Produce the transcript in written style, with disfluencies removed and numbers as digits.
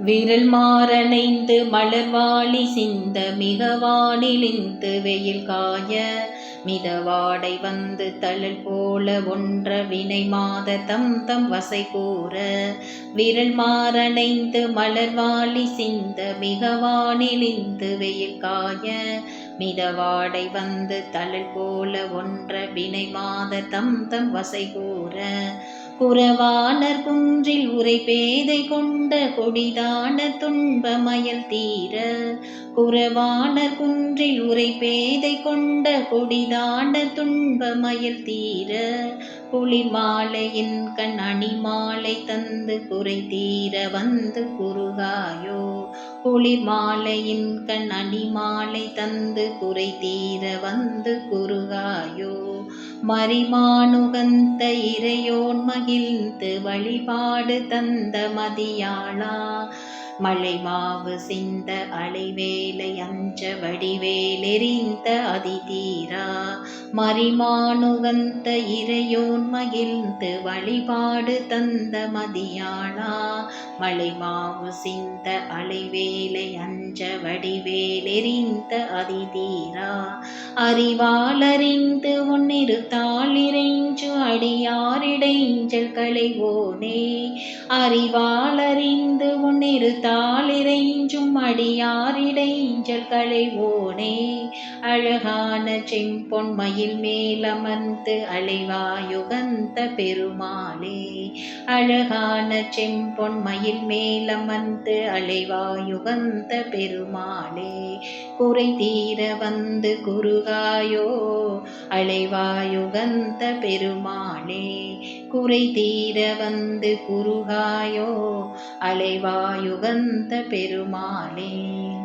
விரல் மாறனைந்து மலர்வாழி சிந்த மிகவானிலிந்து வெயில் காய மிதவாடை வந்து தழல் போல ஒன்ற வினை மாத தம் தம் வசை கூற. விரல் மாறனைந்து மலர்வாழி சிந்த மிகவானிலிந்து வெயில் காய மிதவாடை வந்து தழல் போல ஒன்ற வினை மாத தம் தம் வசை கூற. குறவாணர் குன்றில் உரை பேதை கொண்ட கொடிதான துன்ப மயல் தீர. குறவாணர் குன்றில் உரை பேதை கொண்ட கொடிதான துன்ப மயல் தீர. குளிர் மாலையின் கண் அணிமாலை தந்து குறை தீர வந்து குறுகாயோ. குளிர் மாலையின் கண் அணிமாலை தந்து குறை தீர வந்து குறுகாயோ. மரிமானுகந்த இறையோன் மகிழ்ந்து வழிபாடு தந்த மதியாளா. மலைமாவு சிந்த அலைவேலை அஞ்ச வடிவேலெறிந்த அதிதீரா. மரிமானுகந்த இறையோன் மகிழ்ந்து வழிபாடு தந்த மதியாளா. மலைமாவு சிந்த அலைவேலை அஞ்ச வடிவேலெறிந்த அதிதீரா. அறிவாலறிந்து உன்னிரு தாளிரைஞ்சு அடியாரிடைஞ்சல் களைவோனே. அறிவாலறிந்து உன்னிரு தாளிரைஞ்சும் அடியாரிடைஞ்சல் களைவோனே. அழகான செம்பொன் மயில் மேலமர்ந்து அலைவாயுகந்த பெருமாளே. அழகான செம்பொன் மயில் மேலமர்ந்து அலைவாயுகந்த பெருமாளே. குறை தீர வந்து குறுகாயோ அலைவாயுகந்த பெருமாளே. குறை தீர வந்து குறுகாயோ அலைவாயுகந்த பெருமாளே.